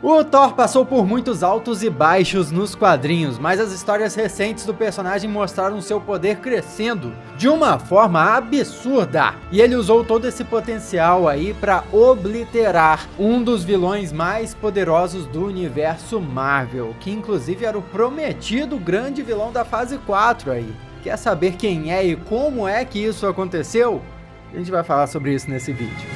O Thor passou por muitos altos e baixos nos quadrinhos, mas as histórias recentes do personagem mostraram seu poder crescendo de uma forma absurda. E ele usou todo esse potencial aí para obliterar um dos vilões mais poderosos do universo Marvel, que inclusive era o prometido grande vilão da fase 4 aí. Quer saber quem é e como é que isso aconteceu? A gente vai falar sobre isso nesse vídeo.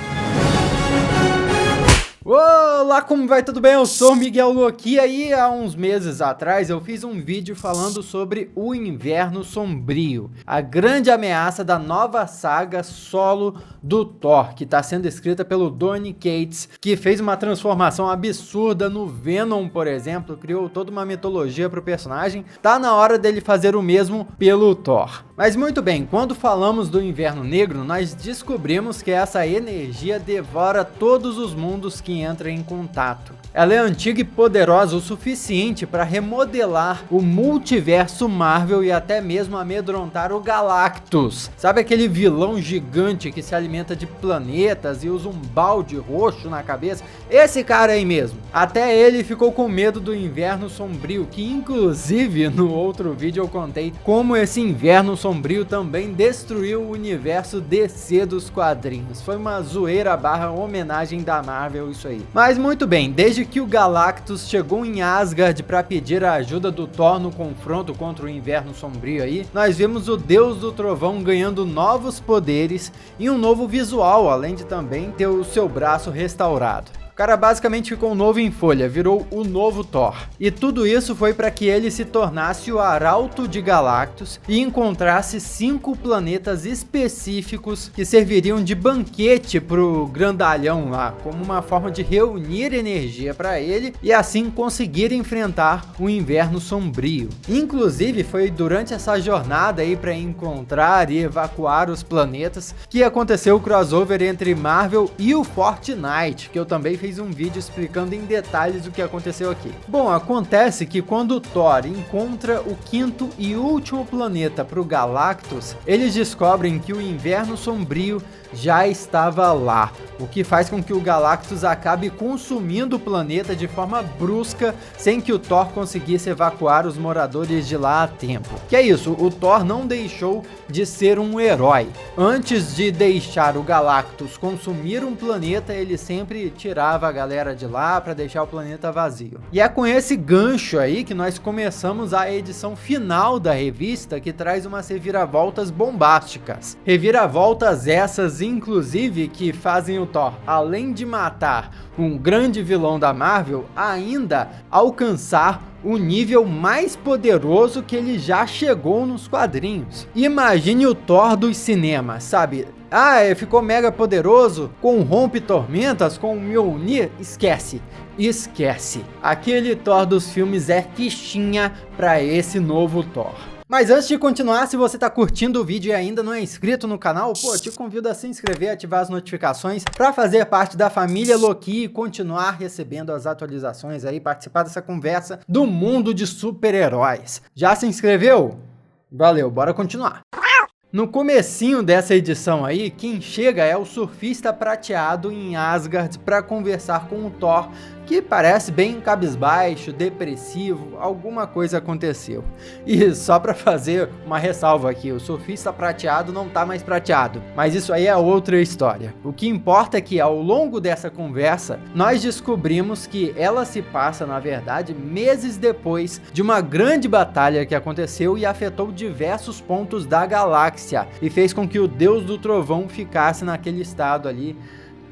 Olá, como vai? Tudo bem? Eu sou Miguel Loki e há uns meses atrás eu fiz um vídeo falando sobre o Inverno Sombrio, a grande ameaça da nova saga solo do Thor, que está sendo escrita pelo Donny Cates, que fez uma transformação absurda no Venom, por exemplo, criou toda uma mitologia para o personagem. Tá na hora dele fazer o mesmo pelo Thor. Mas muito bem, quando falamos do Inverno Negro, nós descobrimos que essa energia devora todos os mundos que entra em contato. Ela é antiga e poderosa o suficiente para remodelar o multiverso Marvel e até mesmo amedrontar o Galactus. Sabe aquele vilão gigante que se alimenta de planetas e usa um balde roxo na cabeça? Esse cara aí mesmo. Até ele ficou com medo do Inverno Sombrio, que inclusive no outro vídeo eu contei como esse Inverno Sombrio também destruiu o universo DC dos quadrinhos. Foi uma zoeira barra homenagem da Marvel isso aí. Mas muito bem, desde que o Galactus chegou em Asgard para pedir a ajuda do Thor no confronto contra o Inverno Sombrio aí, nós vimos o Deus do Trovão ganhando novos poderes e um novo visual, além de também ter o seu braço restaurado. O cara basicamente ficou novo em folha, virou o novo Thor. E tudo isso foi para que ele se tornasse o Arauto de Galactus e encontrasse 5 planetas específicos que serviriam de banquete pro grandalhão lá, como uma forma de reunir energia para ele e assim conseguir enfrentar o Inverno Sombrio. Inclusive foi durante essa jornada aí para encontrar e evacuar os planetas que aconteceu o crossover entre Marvel e o Fortnite, que eu também fiz um vídeo explicando em detalhes o que aconteceu aqui. Bom, acontece que quando Thor encontra o 5º e último planeta para o Galactus, eles descobrem que o Inverno Sombrio já estava lá, o que faz com que o Galactus acabe consumindo o planeta de forma brusca, sem que o Thor conseguisse evacuar os moradores de lá a tempo. Que é isso, o Thor não deixou de ser um herói. Antes de deixar o Galactus consumir um planeta, ele sempre tirava a galera de lá para deixar o planeta vazio. E é com esse gancho aí que nós começamos a edição final da revista, que traz umas reviravoltas bombásticas. Reviravoltas essas, inclusive, que fazem o Thor, além de matar um grande vilão da Marvel, ainda alcançar o nível mais poderoso que ele já chegou nos quadrinhos. Imagine o Thor dos cinemas, sabe? Ficou mega poderoso, corrompe tormentas com o Mjolnir? Esquece. Aquele Thor dos filmes é fichinha para esse novo Thor. Mas antes de continuar, se você tá curtindo o vídeo e ainda não é inscrito no canal, te convido a se inscrever e ativar as notificações para fazer parte da família Loki e continuar recebendo as atualizações aí, participar dessa conversa do mundo de super-heróis. Já se inscreveu? Valeu, bora continuar. No comecinho dessa edição aí, quem chega é o Surfista Prateado em Asgard para conversar com o Thor, que parece bem cabisbaixo, depressivo, alguma coisa aconteceu. E só para fazer uma ressalva aqui, o Surfista Prateado não tá mais prateado, mas isso aí é outra história. O que importa é que ao longo dessa conversa, nós descobrimos que ela se passa, na verdade, meses depois de uma grande batalha que aconteceu e afetou diversos pontos da galáxia, e fez com que o Deus do Trovão ficasse naquele estado ali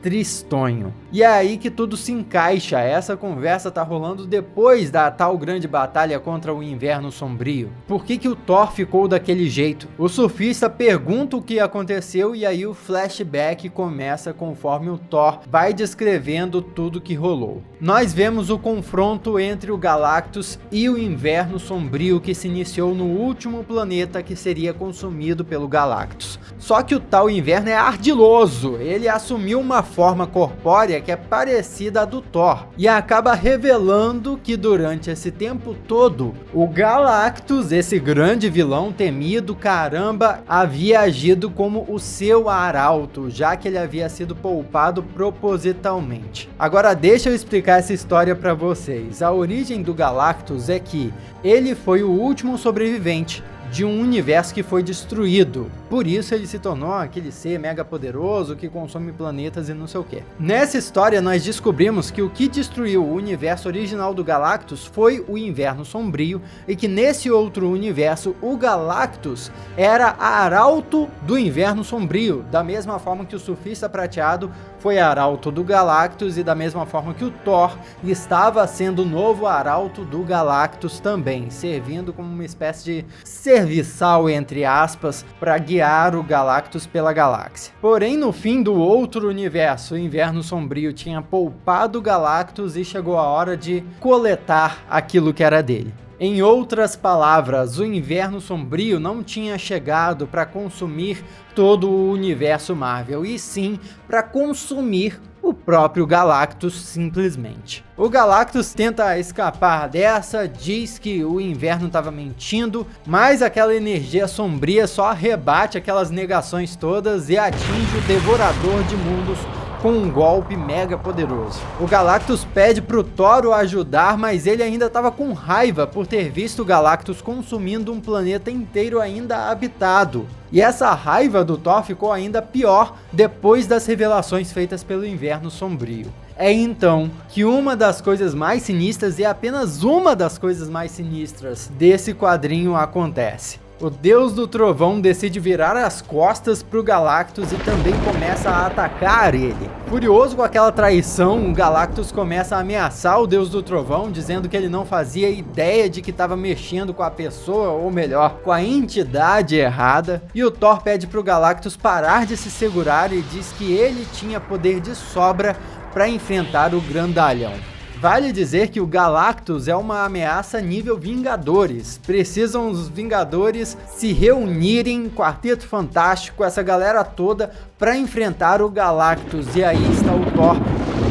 tristonho. E é aí que tudo se encaixa. Essa conversa tá rolando depois da tal grande batalha contra o Inverno Sombrio. Por que o Thor ficou daquele jeito? O surfista pergunta o que aconteceu e aí o flashback começa conforme o Thor vai descrevendo tudo que rolou. Nós vemos o confronto entre o Galactus e o Inverno Sombrio que se iniciou no último planeta que seria consumido pelo Galactus. Só que o tal Inverno é ardiloso. Ele assumiu uma forma corpórea que é parecida à do Thor, e acaba revelando que durante esse tempo todo, o Galactus, esse grande vilão temido, caramba, havia agido como o seu arauto, já que ele havia sido poupado propositalmente. Agora deixa eu explicar essa história para vocês. A origem do Galactus é que ele foi o último sobrevivente de um universo que foi destruído. Por isso ele se tornou aquele ser mega poderoso que consome planetas e não sei o que. Nessa história nós descobrimos que o que destruiu o universo original do Galactus foi o Inverno Sombrio, e que nesse outro universo o Galactus era arauto do Inverno Sombrio, da mesma forma que o Surfista Prateado foi arauto do Galactus, e da mesma forma que o Thor estava sendo o novo arauto do Galactus também, servindo como uma espécie de serviçal, entre aspas, para guiar o Galactus pela galáxia. Porém, no fim do outro universo, o Inverno Sombrio tinha poupado o Galactus e chegou a hora de coletar aquilo que era dele. Em outras palavras, o Inverno Sombrio não tinha chegado para consumir todo o universo Marvel, e sim para consumir o próprio Galactus simplesmente. O Galactus tenta escapar dessa, diz que o Inverno estava mentindo, mas aquela energia sombria só rebate aquelas negações todas e atinge o Devorador de Mundos com um golpe mega poderoso. O Galactus pede pro Thor o ajudar, mas ele ainda estava com raiva por ter visto o Galactus consumindo um planeta inteiro ainda habitado. E essa raiva do Thor ficou ainda pior depois das revelações feitas pelo Inverno Sombrio. É então que uma das coisas mais sinistras, e apenas uma das coisas mais sinistras desse quadrinho acontece. O Deus do Trovão decide virar as costas pro Galactus e também começa a atacar ele. Furioso com aquela traição, o Galactus começa a ameaçar o Deus do Trovão, dizendo que ele não fazia ideia de que estava mexendo com a pessoa, ou melhor, com a entidade errada. E o Thor pede pro Galactus parar de se segurar e diz que ele tinha poder de sobra para enfrentar o Grandalhão. Vale dizer que o Galactus é uma ameaça nível Vingadores. Precisam os Vingadores se reunirem, Quarteto Fantástico, essa galera toda, para enfrentar o Galactus. E aí está o Thor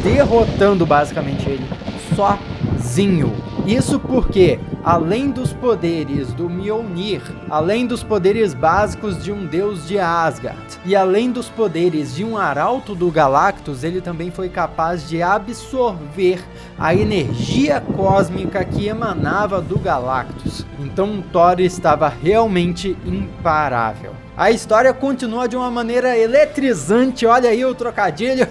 derrotando basicamente ele sozinho. Isso porque, além dos poderes do Mjolnir, além dos poderes básicos de um deus de Asgard, e além dos poderes de um arauto do Galactus, ele também foi capaz de absorver a energia cósmica que emanava do Galactus. Então Thor estava realmente imparável. A história continua de uma maneira eletrizante, olha aí o trocadilho,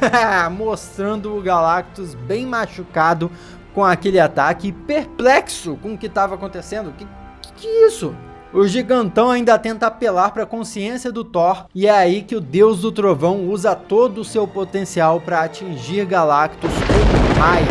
mostrando o Galactus bem machucado com aquele ataque, perplexo com o que estava acontecendo. Que é isso? O gigantão ainda tenta apelar para a consciência do Thor, e é aí que o Deus do Trovão usa todo o seu potencial para atingir Galactus com um raio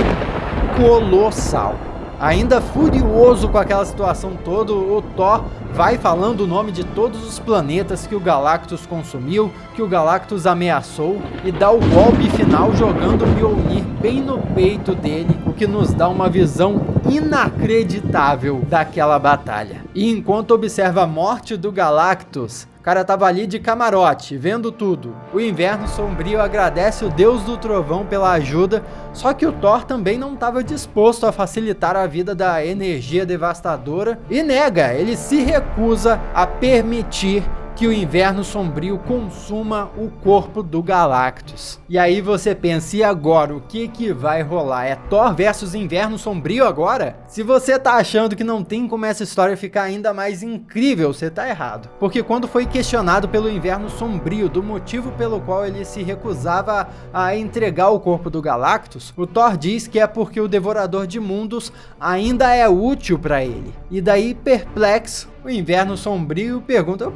colossal. Ainda furioso com aquela situação toda, o Thor vai falando o nome de todos os planetas que o Galactus consumiu, que o Galactus ameaçou, e dá o golpe final jogando o Mjolnir bem no peito dele, o que nos dá uma visão inacreditável daquela batalha. E enquanto observa a morte do Galactus, o cara tava ali de camarote, vendo tudo. O Inverno Sombrio agradece o Deus do Trovão pela ajuda, só que o Thor também não estava disposto a facilitar a vida da energia devastadora e nega, ele se recusa a permitir que o Inverno Sombrio consuma o corpo do Galactus. E aí você pensa, e agora? O que vai rolar? É Thor versus Inverno Sombrio agora? Se você tá achando que não tem como essa história ficar ainda mais incrível, você tá errado. Porque quando foi questionado pelo Inverno Sombrio do motivo pelo qual ele se recusava a entregar o corpo do Galactus, o Thor diz que é porque o Devorador de Mundos ainda é útil para ele. E daí, perplexo, o Inverno Sombrio pergunta,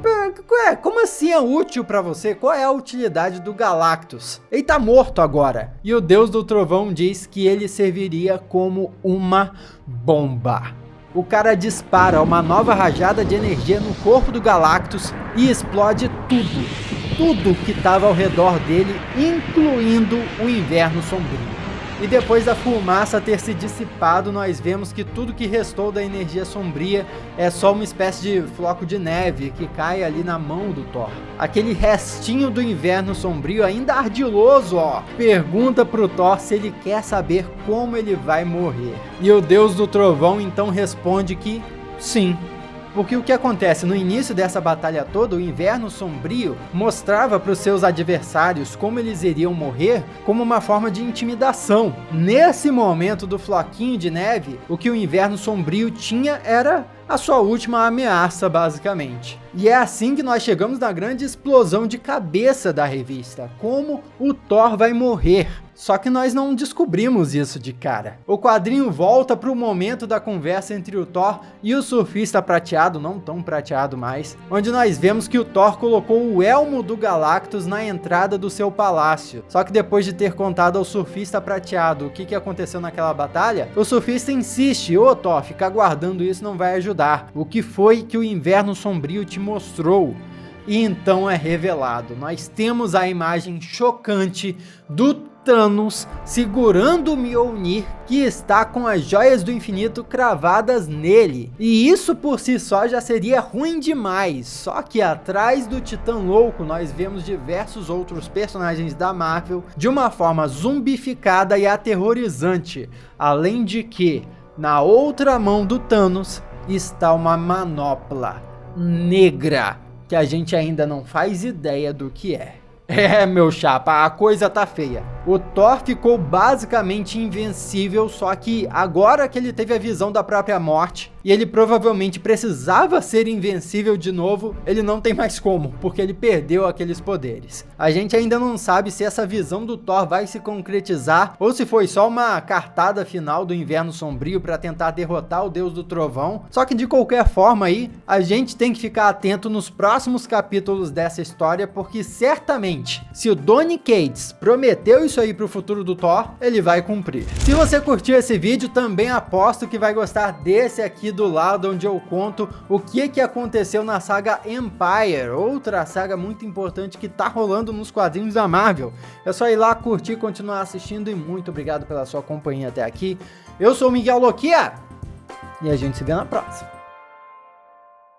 como assim é útil pra você? Qual é a utilidade do Galactus? Ele tá morto agora. E o Deus do Trovão diz que ele serviria como uma bomba. O cara dispara uma nova rajada de energia no corpo do Galactus e explode tudo que estava ao redor dele, incluindo o Inverno Sombrio. E depois da fumaça ter se dissipado, nós vemos que tudo que restou da energia sombria é só uma espécie de floco de neve que cai ali na mão do Thor. Aquele restinho do inverno sombrio, ainda ardiloso, ó, pergunta pro Thor se ele quer saber como ele vai morrer. E o Deus do Trovão então responde que sim. Porque o que acontece no início dessa batalha toda, o inverno sombrio mostrava para os seus adversários como eles iriam morrer como uma forma de intimidação. Nesse momento do floquinho de neve, o que o inverno sombrio tinha era a sua última ameaça, basicamente. E é assim que nós chegamos na grande explosão de cabeça da revista, como o Thor vai morrer. Só que nós não descobrimos isso de cara. O quadrinho volta para o momento da conversa entre o Thor e o surfista prateado, não tão prateado mais, onde nós vemos que o Thor colocou o elmo do Galactus na entrada do seu palácio. Só que depois de ter contado ao surfista prateado o que aconteceu naquela batalha, o surfista insiste: ô Thor, ficar guardando isso não vai ajudar. O que foi que o inverno sombrio te mostrou? E então é revelado. Nós temos a imagem chocante do Thanos segurando o Mjolnir, que está com as joias do infinito cravadas nele. E isso por si só já seria ruim demais. Só que atrás do Titã Louco nós vemos diversos outros personagens da Marvel de uma forma zumbificada e aterrorizante. Além de que, na outra mão do Thanos está uma manopla negra, que a gente ainda não faz ideia do que é. É, meu chapa, a coisa tá feia. O Thor ficou basicamente invencível, só que agora que ele teve a visão da própria morte, e ele provavelmente precisava ser invencível de novo, ele não tem mais como, porque ele perdeu aqueles poderes. A gente ainda não sabe se essa visão do Thor vai se concretizar, ou se foi só uma cartada final do Inverno Sombrio para tentar derrotar o Deus do Trovão. Só que de qualquer forma aí, a gente tem que ficar atento nos próximos capítulos dessa história, porque certamente, se o Donny Cates prometeu isso aí pro futuro do Thor, ele vai cumprir. Se você curtiu esse vídeo, também aposto que vai gostar desse aqui do lado, onde eu conto o que aconteceu na saga Empire, outra saga muito importante que tá rolando nos quadrinhos da Marvel. É só ir lá, curtir, continuar assistindo, e muito obrigado pela sua companhia até aqui. Eu sou o Miguel Loquia e a gente se vê na próxima.